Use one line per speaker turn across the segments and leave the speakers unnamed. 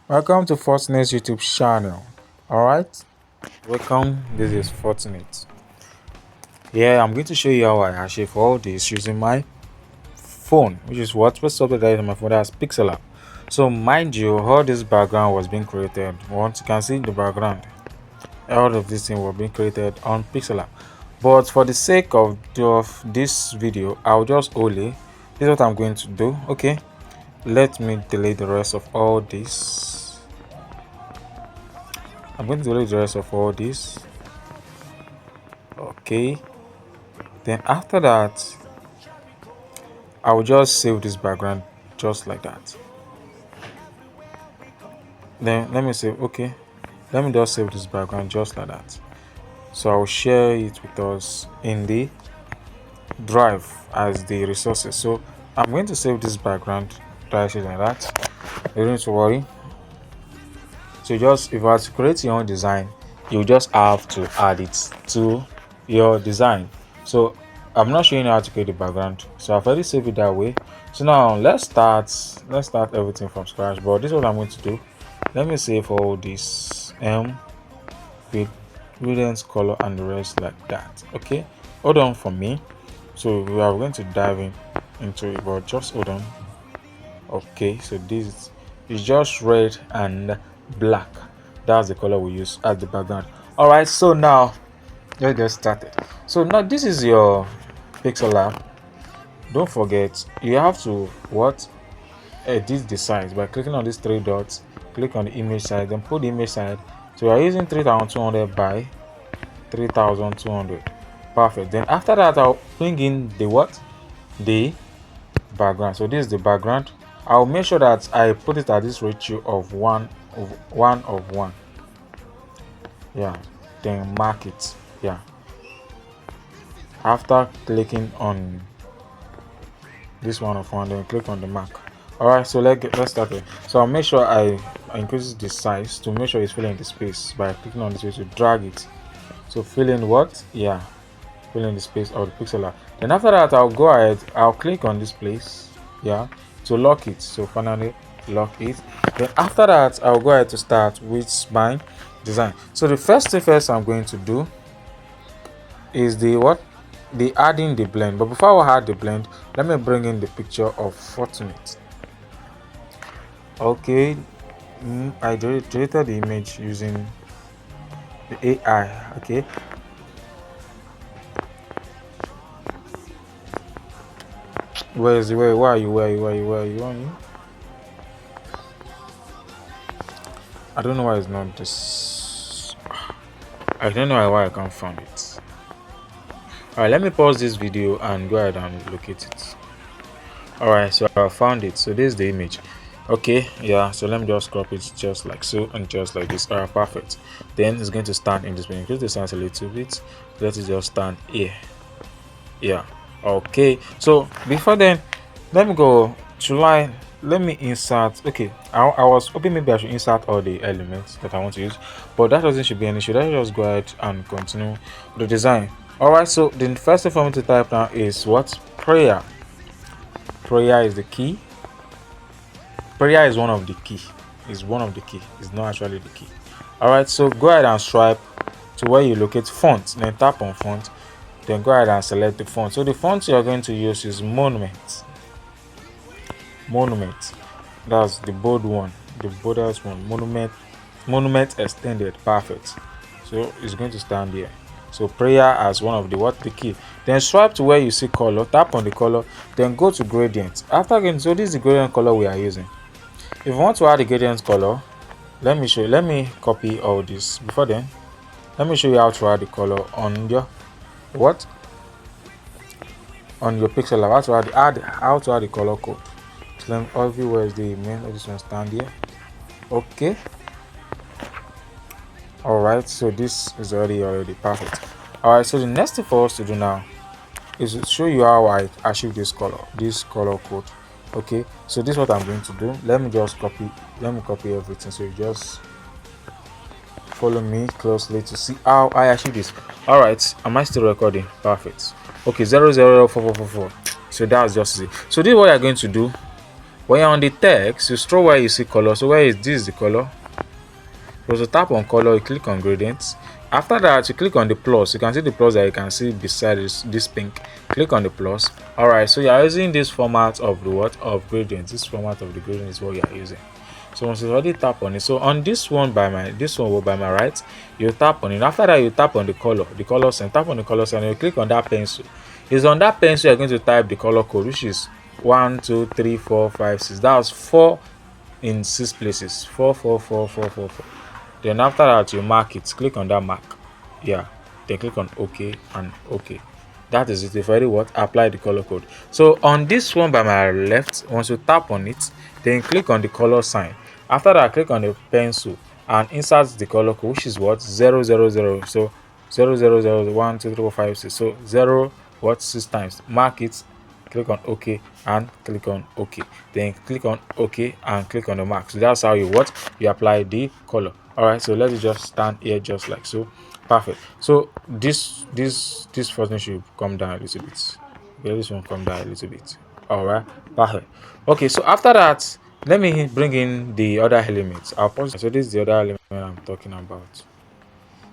Welcome to Fortunate's YouTube channel. Alright, welcome. This is Fortunate. Yeah, I'm going to show you how I achieve all this using my phone, which is what software that is on my phone. That's PIXELLAB. So, mind you, all this background was being created. Once you can see the background, all of this thing were being created on PIXELLAB. But for the sake of this video, I'll just only. This is what I'm going to do. Okay, let me delete the rest of all this. I'm going to delete the rest of all this. Okay, then after that I will just save this background just like that. Then let me save. Okay, let me just save this background just like that. So I'll share it with us in the drive as the resources. So I'm going to save this background directly like that. You don't need to worry. So just if you are to create your own design, you just have to add it to your design. So I'm not showing you how to create the background, so I've already saved it that way. So now let's start everything from scratch. But this is what I'm going to do. Let me save all this with gradient, color and the rest like that. Okay, hold on for me. So we are going to dive into it, but just hold on. Okay, so this is just red and black. That's the color we use as the background. All right, so now let's get started. So now this is your PIXELLAB. Don't forget, you have to edit the size by clicking on these three dots. Click on the image size, then put the image size. So we are using 3200 by 3200. Perfect. Then after that, I'll bring in the background. So this is the background. I'll make sure that I put it at this ratio of 1 of 1. Yeah, then mark it. Yeah, after clicking on this 1 of 1, then click on the mark. All right, so let's start it. So I'll make sure I increase the size to make sure it's filling the space by clicking on this way to drag it. So fill in what? Yeah, fill in the space of the pixel art. Then after that, I'll go ahead, I'll click on this place, yeah, to lock it. So finally lock it. Then after that, I'll go ahead to start with my design. So the first thing I'm going to do is the adding the blend. But before I add the blend, let me bring in the picture of Fortunate. Okay, I created the image using the AI. Okay, where are you? On you? I don't know why it's not this. I don't know why I can't find it. Alright, let me pause this video and go ahead and locate it. Alright, so I found it. So this is the image. Okay, yeah, so let me just crop it just like so and just like this. Alright, perfect. Then it's going to stand in this way. Increase the size a little bit. Let it just stand here. Yeah, okay. So before then, let me go to line. Let me insert. Okay, I was hoping maybe I should insert all the elements that I want to use, but that doesn't should be an issue. Let's just go ahead and continue with the design. All right, so the first thing for me to type now is what? Prayer. Prayer is the key. Prayer is one of the key. Is one of the key. It's not actually the key. All right, so go ahead and swipe to where you locate font. Then tap on font. Then go ahead and select the font. So the font you are going to use is Monument. Monument. That's the bold one, the boldest one. Monument extended. Perfect. So it's going to stand here. So prayer as one of the key. Then swipe to where you see color. Tap on the color. Then go to gradient. After again, so this is the gradient color we are using. If you want to add the gradient color, let me show you. Let me copy all this. Before then, let me show you how to add the color on your on your PIXELLAB. How to add the color code. So let me everywhere is the main. Let this one stand here. Okay. All right. So this is already perfect. All right. So the next thing for us to do now is to show you how I achieve this color code. Okay. So this is what I'm going to do. Let me copy everything. So you just follow me closely to see how I achieve this. All right. Am I still recording? Perfect. Okay. 004444. So that's just it. So this is what you're going to do. When you're on the text, you scroll where you see color. So where is this the color? So tap on color, you click on gradients. After that, you click on the plus. You can see the plus that you can see beside this pink. Click on the plus. All right, so you are using this format of the what of gradient. This format of the gradient is what you are using. So once you already tap on it, so on this one by my right, you tap on it. After that, you tap on the color sign. Tap on the color sign. And you click on that pencil. It's on that pencil you're going to type the color code, which is 1 2 3 4 5 6. That's 4 in 6 places. 4 4 4 4 4 4. Then after that, you mark it. Click on that mark. Yeah. Then click on OK and OK. That is it. You've already what? Apply the color code. So on this one by my left, once you tap on it, then click on the color sign. After that, click on the pencil and insert the color code, which is what? 0 0 0. So 0 0 0 1 2 3 4 5 6. So 0 what 6 times. Mark it, click on OK and click on OK. Then click on OK and click on the mark. So that's how you apply the color. All right, so let it just stand here just like so. Perfect. So this first one should come down a little bit. Okay, this one come down a little bit. All right, perfect. Okay, so after that, let me bring in the other elements. I'll pause. So this is the other element I'm talking about.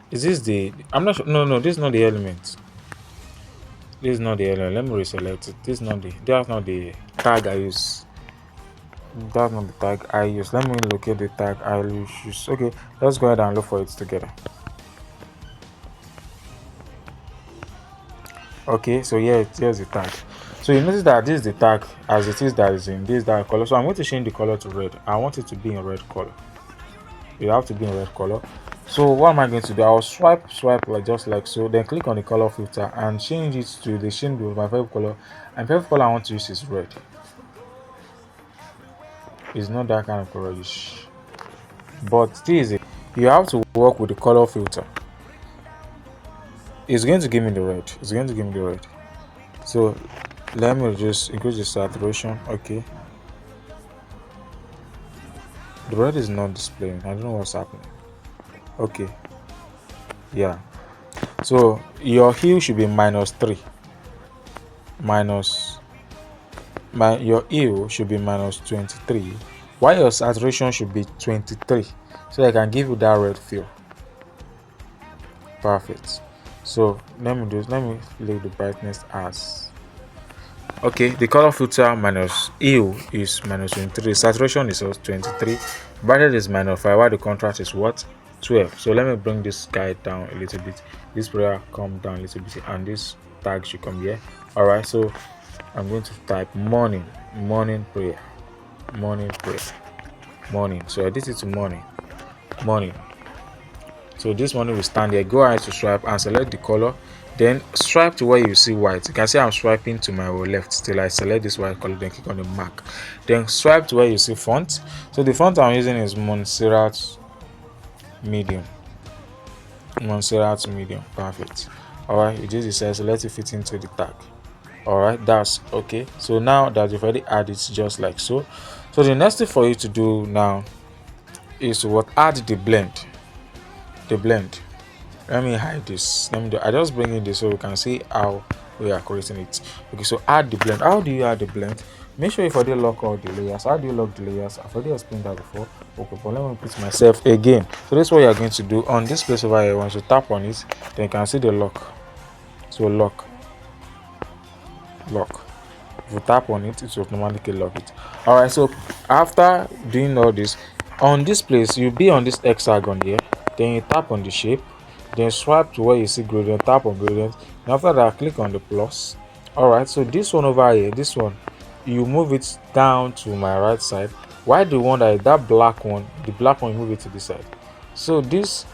Is this the? I'm not sure. No, this is not the element. This is not the element. Let me reselect it. This is not the. That's not the tag I use. That's not the tag I use. Let me locate the tag I use. Okay, let's go ahead and look for it together. Okay, so here's the tag. So you notice that this is the tag as it is that is in this dark color. So I'm going to change the color to red. I want it to be in red color. You have to be in red color. So what am I going to do? I'll swipe like just like so. Then click on the color filter and change it to the shade with my favorite color. And favorite color I want to use is red. It's not that kind of colorish, but still is it. You have to work with the color filter. It's going to give me the red. It's going to give me the red. So let me just increase the saturation. Okay, the red is not displaying. I don't know what's happening. Okay, yeah, so your hue should be -3. Your hue should be -23, while your saturation should be 23, so I can give you that red feel. Perfect. So let me leave the brightness as okay. The color filter minus hue is -23, saturation is also 23, brightness is -5, while the contrast is what? 12. So let me bring this guy down a little bit. This prayer come down a little bit, and this tag should come here. All right, so I'm going to type morning prayer, morning. So I did it to morning. So this morning will stand here. Go ahead to swipe and select the color. Then swipe to where you see white. You can see I'm swiping to my left till I select this white color. Then click on the mark. Then swipe to where you see font. So the font I'm using is Montserrat Medium. Perfect. All right, you just decide to let it fit into the tag. All right, that's okay. So now that you've already added it just like so. So the next thing for you to do now is to add the blend. Let me hide this. I just bring in this so we can see how we are creating it. Okay, so add the blend. How do you add the blend? Make sure you've already lock all the layers. How do you lock the layers? I've already explained that before. Okay, but let me put myself again. So this is what you're going to do on this place over here. Once you tap on it, then you can see the lock. So lock. If you tap on it, it will automatically lock it. All right, so after doing all this, on this place you'll be on this hexagon here. Then you tap on the shape, then swipe to where you see gradient, tap on gradient, and after that click on the plus. All right, so this one over here, this one, you move it down to my right side, while the one that black one, the black one, you move it to this side. So this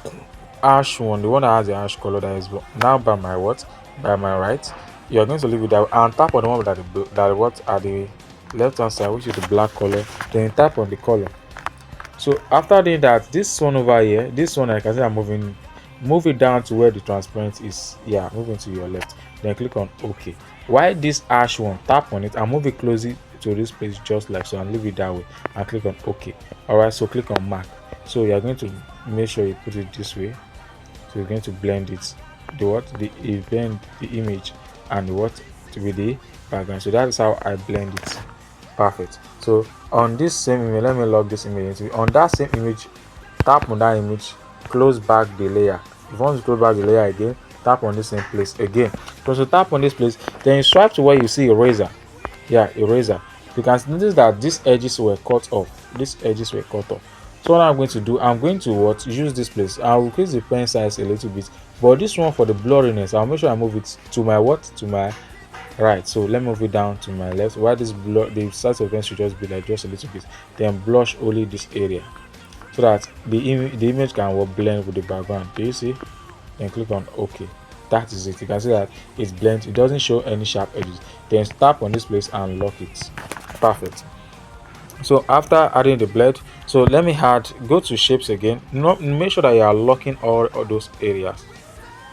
ash one, the one that has the ash color, that is now by my right, you're going to leave it there and tap on the one that at the left hand side, which is the black color. Then you tap on the color. So after doing that, this one over here, this one, like I said, I'm move it down to where the transparent is. Yeah, moving to your left. Then click on OK. While this ash one, tap on it and move it closely to this place just like so, and leave it that way and click on OK. All right, so click on mark. So you're going to make sure you put it this way. So you're going to blend it, the image and to be the background. So that is how I blend it. Perfect. So on this same image, let me log this image into, on that same image, tap on that image, close back the layer. If you want to close back the layer again, tap on the same place again. So tap on this place, then you swipe to where you see eraser. Yeah, eraser. You can notice that these edges were cut off. These edges were cut off. So what I'm going to do, I'm going to use this place. I'll increase the pen size a little bit, but this one for the blurriness, I'll make sure I move it to my to my right. So let me move it down to my left. While this blur, the size of pen should just be like just a little bit. Then blush only this area, so that the image can blend with the background. Do you see? Then click on OK. That is it. You can see that it's blends. It doesn't show any sharp edges. Then tap on this place and lock it. Perfect. So after adding the blend, so let me go to shapes again. Make sure that you are locking all those areas.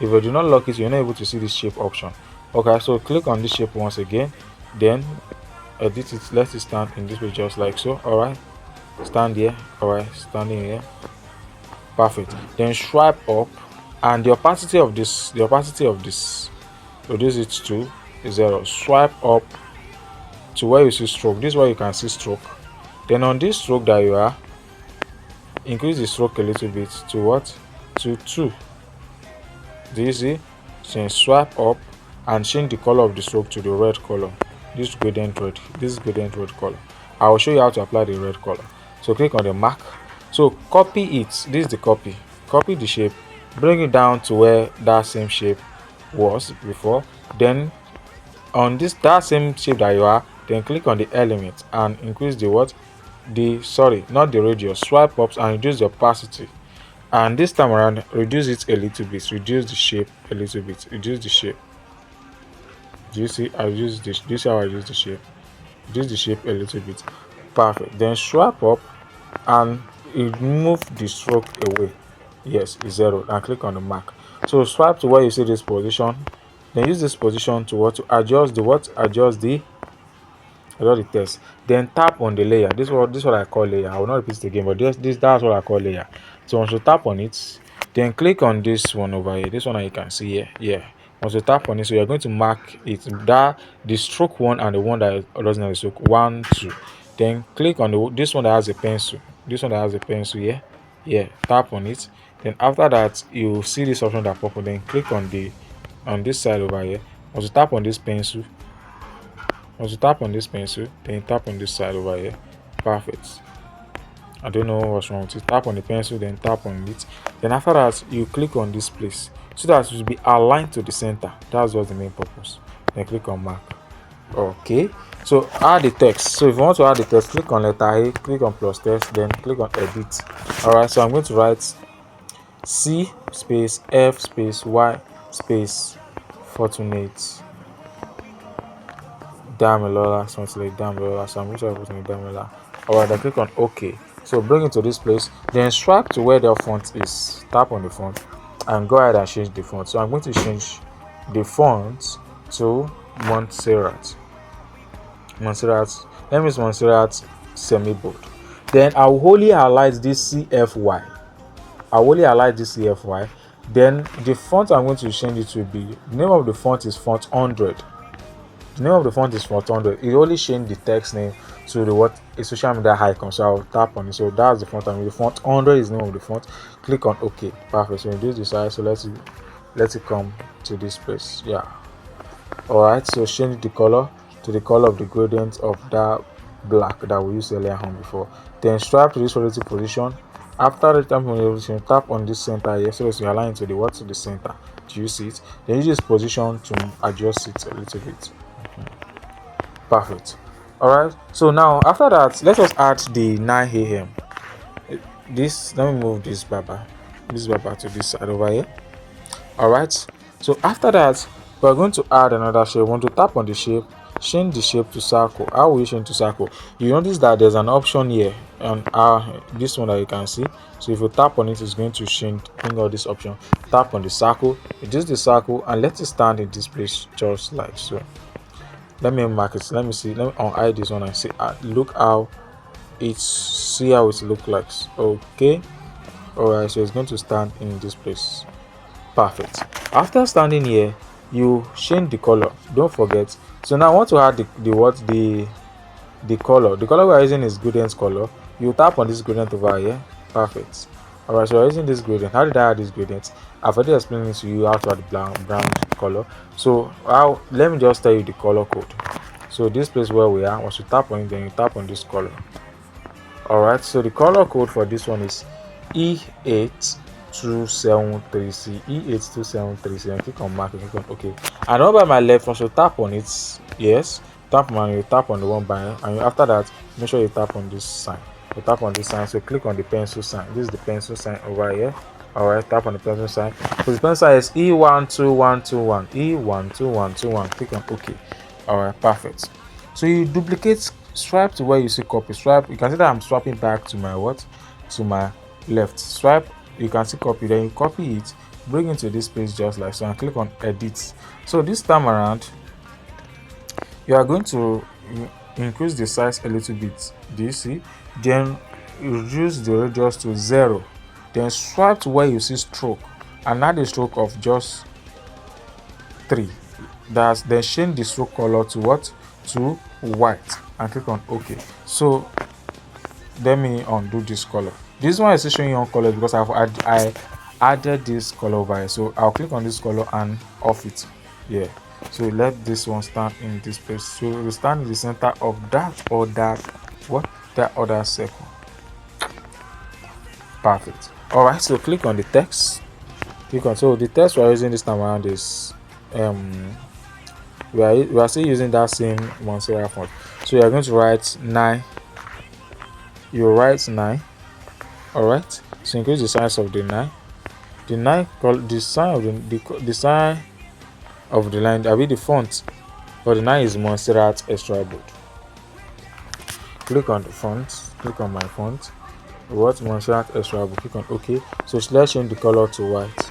If you do not lock it, you're not able to see the shape option. Okay, so click on this shape once again, then edit it. Let it stand in this way just like so. All right, stand here. All right, standing here. Perfect. Then swipe up, and the opacity of this reduce it to 0. Swipe up to where you see stroke. This is where you can see stroke. Then on this stroke that you are, increase the stroke a little bit to what? To 2. Do you see? Then swipe up and change the color of the stroke to the red color. This gradient red. This is gradient red color. I will show you how to apply the red color. So click on the mark. So copy it. This is the copy. Copy the shape. Bring it down to where that same shape was before. Then on that same shape that you are, then click on the element and increase the not the radius. Swipe up and reduce the opacity. And this time around, reduce it a little bit. Reduce the shape a little bit. Reduce the shape. Do you see? I use this. Do you see how I use the shape? Reduce the shape a little bit. Perfect. Then swipe up and move the stroke away. Yes, it's 0. And click on the mark. So swipe to where you see this position. Then use this position to adjust the text. Then tap on the layer. This is what I call layer. I will not repeat it again, but that's what I call layer. So once you tap on it, then click on this one over here. This one you can see here. Yeah. Once you tap on it, so you're going to mark it, that the stroke one and the one that doesn't have a stroke, 1, 2. Then click on this one that has a pencil. This one that has a pencil here. Yeah. Tap on it. Then after that, you see this option that pop up. Then click on this side over here. Once you tap on this pencil, then you tap on this side over here. Perfect. I don't know what's wrong with it. Tap on the pencil, then tap on it. Then after that, you click on this place so that it will be aligned to the center. That's what the main purpose. Then click on mark. Okay. So add the text. So if you want to add the text, click on letter A, click on plus text, then click on edit. Alright, so I'm going to write C space F space Y space Fortunate Damilola, something like Damilola. So I'm going to put in Damilola. Alright, then click on OK. So bring it to this place. Then swipe to where the font is. Tap on the font and go ahead and change the font. So I'm going to change the font to Montserrat. Let me use Montserrat semi-bold. Then I will wholly highlight this CFY. Then the font I'm going to change it to be, the name of the font is font 100. The name of the font is font 100. It only change the text name to a social media icon. So I'll tap on it. So that's the font. The font 100 is the name of the font. Click on OK. Perfect. So reduce the size. So let's come to this place. Yeah. Alright. So change the color to the color of the gradient of that black that we used earlier on before. Then swipe to this relative position. After the time position, tap on this center here so as you align to the center. Do you see it? Then use this position to adjust it a little bit. Perfect. Alright, so now after that, let us add the 9 a.m. Let me move this baba to this side over here. Alright, so after that, we're going to add another shape. We want to tap on the shape, change the shape to circle. How will you change to circle? You notice that there's an option here on this one that you can see. So if you tap on it, it's going to bring out this option. Tap on the circle, reduce the circle, and let it stand in this place just like so. Let me mark it. Let me see. Let me unhide this one and see. Look how see how it looks like. Okay. Alright, so it's going to stand in this place. Perfect. After standing here, you change the color. Don't forget. So now I want to add the color we are using is gradient color. You tap on this gradient over here. Perfect. Alright, so we're using this gradient. How did I add this gradient? I've already explained to you how to add the brown color. So let me just tell you the color code. So this place where we are, once you tap on it, then you tap on this color. Alright, so the color code for this one is E8273C. E8273C. And click on mark and click on OK. And over my left, once you tap on it, yes, tap on, you tap on the one by, and after that, make sure you tap on this sign. You tap on this sign, so click on the pencil sign. This is the pencil sign over here. Alright, tap on the pencil sign. So the pencil sign is E12121. E12121. Click on OK. Alright, perfect. So you duplicate, swipe to where you see copy. Swipe, you can see that I'm swapping back to my what? To my left. Swipe, you can see copy, then you copy it, bring it to this page just like so, and click on edit. So this time around, you are going to increase the size a little bit. Do you see? Then reduce the radius to 0. Then swipe to where you see stroke and add a stroke of just 3. Then change the stroke color to what? To white, and click on OK. So let me undo this color. This one is showing you on color because I added this color over here. So I'll click on this color and off it. Yeah. So let this one stand in this place. So we stand in the center of that other circle. Perfect. Alright, so click on the text. So the text we're using this time around is we are still using that same sans serif font. So you are going to write 9. You write 9. Alright, so increase the size of the 9. The sign of the line, the font for the 9 is sans serif extra bold. Click on the font, click on my font. What sans serif extra bold, click on OK. So let's change the color to white.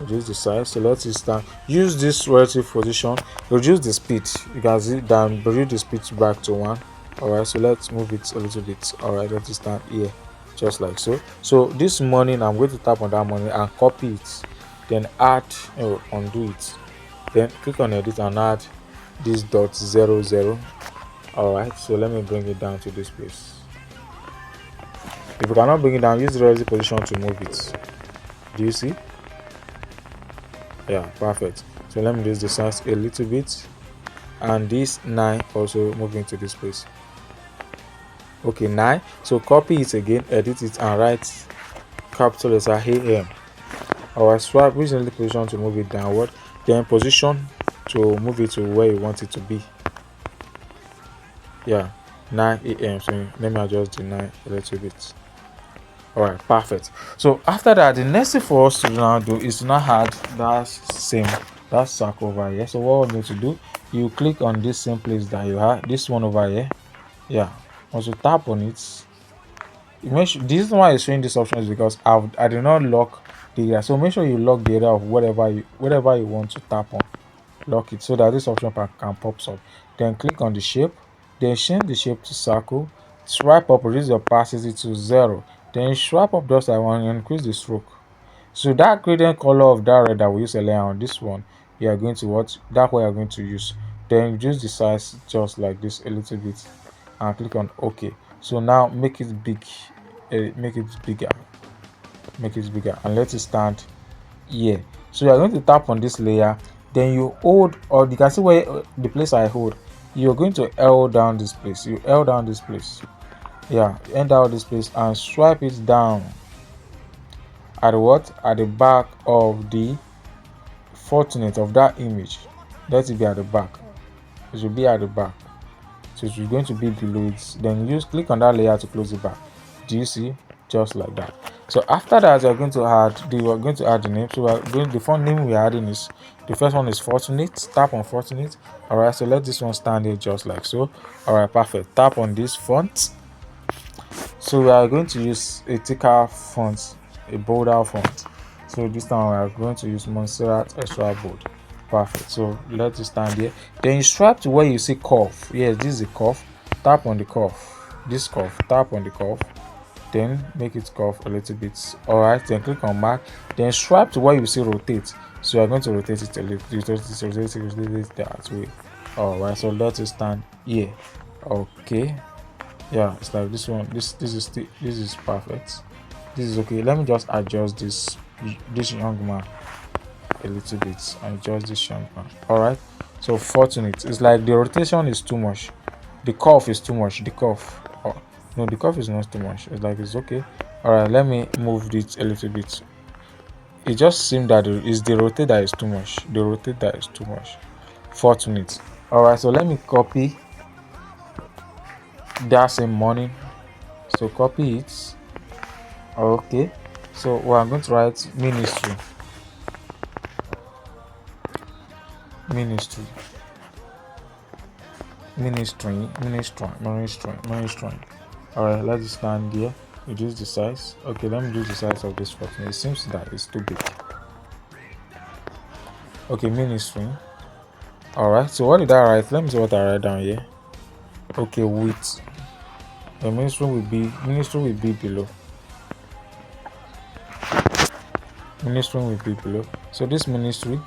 Reduce the size, so let's start. Use this relative position, reduce the speed. You can see then bring the speed back to 1. Alright, so let's move it a little bit. Alright, let's stand here just like so. So this morning I'm going to tap on that morning and copy it, then add undo it, then click on edit and add this dot 00. Alright, so let me bring it down to this place. If you cannot bring it down, use the relative position to move it. Do you see? Yeah, perfect. So let me reduce the size a little bit, and this 9 also move into this place. Okay, 9. So copy it again, edit it, and write capital letter AM. Alright, swipe which is the position to move it downward, then position to move it to where you want it to be. Yeah, 9 AM. So let me adjust the 9 a little bit. Alright, perfect. So after that, the next thing for us to now do is to now add that circle over here. So what we're going to do, you click on this same place that you have, this one over here. Yeah, once you tap on it, make sure, this is why it's showing this option is because I did not lock the area. So make sure you lock the area of whatever you want to tap on. Lock it so that this option can pop up. Then click on the shape, then change the shape to circle. Swipe up, reduce the opacity to 0. Then swipe up just like one and increase the stroke. So that gradient color of that red that we use earlier on this one, you are going to that way you are going to use. Then reduce the size just like this a little bit and click on OK. So now make it big, make it bigger, and let it stand here. So you are going to tap on this layer, then you hold, or you can see where the place I hold, you're going to hold down this place. You hold down this place. Yeah, end out this place and swipe it down at the back of the fortunate of that image. Let it be at the back. It should be at the back. So it's going to be below it. Then click on that layer to close it back. Do you see? Just like that. So after that, we're going to add the name. So the font name we're adding is, the first one is fortunate. Tap on fortunate. Alright, so let this one stand here just like so. Alright, perfect. Tap on this font. So we are going to use a thicker font, a bolder font. So this time we are going to use sans serif extra bold. Perfect. So let it stand here. Then you swipe to where you see curve. Yes, this is a curve. Tap on the curve. This curve. Tap on the curve. Then make it curve a little bit. Alright, then click on mark. Then swipe to where you see rotate. So you are going to rotate it a little, rotate it that way. Alright, so let it stand here. Okay, yeah, it's like this one. This is perfect. This is okay. Let me just adjust this young man a little bit and adjust this young man. All right. So fortunate. It's like the rotation is too much. The curve is too much. The curve. Oh, no, the curve is not too much. It's like it's okay. All right. Let me move it a little bit. It just seemed that it's the rotate that is too much. The rotate that is too much. Fortunate. All right. So let me copy that same morning. So copy it. Okay. So we are going to write ministry. Ministry. Ministry. All right, let's stand here. Reduce the size. Okay, let me reduce the size of this button. It seems that it's too big. Okay, ministry. All right, so what did I write? Let me see what I write down here. Okay, width. The ministry will be below. Ministry will be below. So this ministry,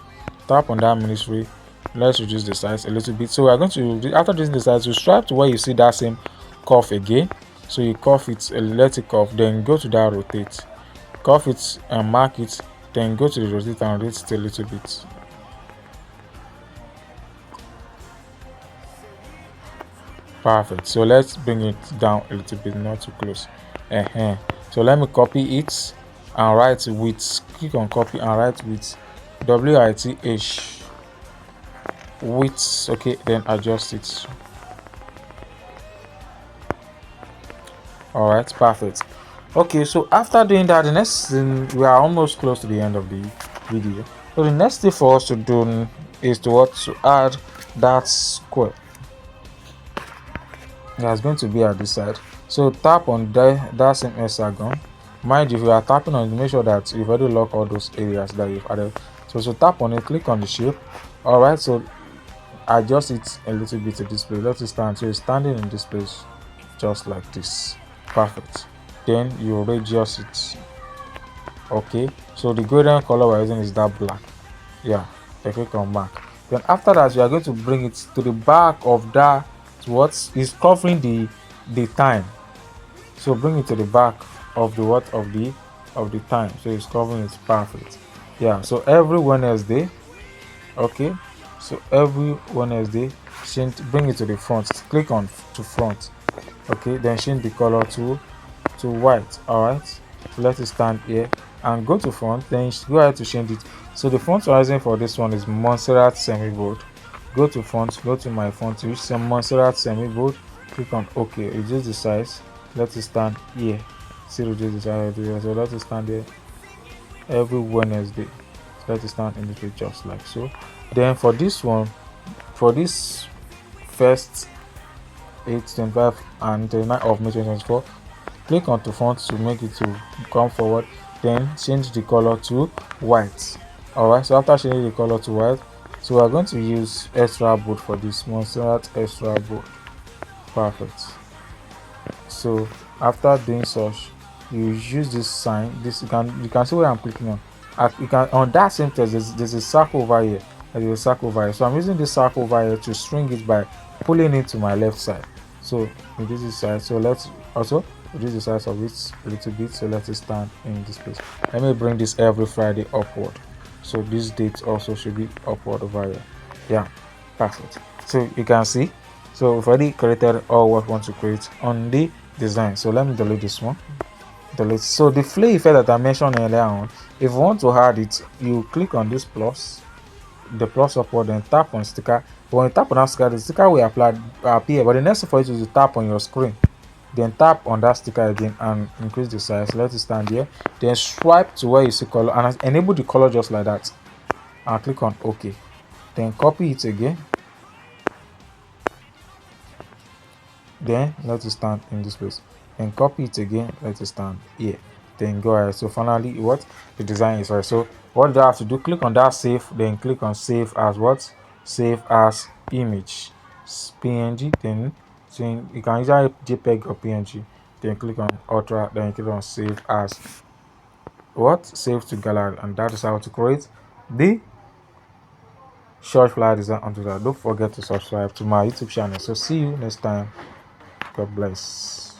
tap on that ministry. Let's reduce the size a little bit. So we are going to, after reducing the size, you strive to where you see that same curve again. So you curve it, let it curve, then go to that rotate. Curve it and mark it, then go to the rotate and rotate it a little bit. Perfect. So let's bring it down a little bit, not too close. So let me copy it and write width. Click on copy and write width. WITH width. Okay, then adjust it. All right, perfect. Okay, so after doing that, the next thing, we are almost close to the end of the video. So the next thing for us to do is to add that square that's going to be at this side. So tap on that same hexagon. Mind you, if you are tapping on it, make sure that you've already locked all those areas that you've added. So tap on it, click on the shape. All right, so adjust it a little bit to display. Let it stand. So it's standing in this place just like this. Perfect. Then you readjust it. Okay, so the golden color we're using is that black. Yeah, then click on back. Then after that, you are going to bring it to the back of that what is covering the time. So bring it to the back of the time. So it's covering it. Perfect. Yeah, so every Wednesday. Okay, so every Wednesday, bring it to the front. Click on to front. Okay, then change the color to white. All right, so let it stand here and go to front. Then go ahead to change it. So the font horizon for this one is Montserrat semi-bold. Go to font, go to my font, reach some Montserrat semi-bold. Click on OK. Reduce the size. Let it stand here. See, reduce the size. So let it stand here every Wednesday. So let it stand in the place just like so. Then for this one, for this first 825 and 29 of May 2024, click on to font to make it to come forward, then change the color to white. All right, so after changing the color to white, so we are going to use extra bold for this Montserrat extra bold. Perfect. So after doing such, you use this sign. This you can see where I'm clicking on. You can on that same text, there's a circle over here. There's a circle over here. So I'm using this circle over here to string it by pulling it to my left side. So reduce this side. So let's also reduce the size of it a little bit. So let it stand in this place. Let me bring this every Friday upward. So this date also should be upward over here. Yeah, perfect. So you can see. So we've already created all what we want to create on the design. So let me delete this one. Delete. So the flare effect that I mentioned earlier on, if you want to add it, you click on this plus, the plus upward, then tap on sticker. When you tap on that sticker, the sticker will appear. But the next thing for you is to tap on your screen. Then tap on that sticker again and increase the size. Let it stand here. Then swipe to where you see color and enable the color just like that. And click on OK. Then copy it again. Then let it stand in this place. Then copy it again. Let it stand here. Then go ahead. So finally, what the design is right. So what do I have to do? Click on that save. Then click on save as what? Save as image. PNG. Then you can either JPEG or PNG. Then click on Ultra. Then click on save as what? Save to gallery. And that is how to create the short flower design onto that. Don't forget to subscribe to my YouTube channel. So see you next time. God bless.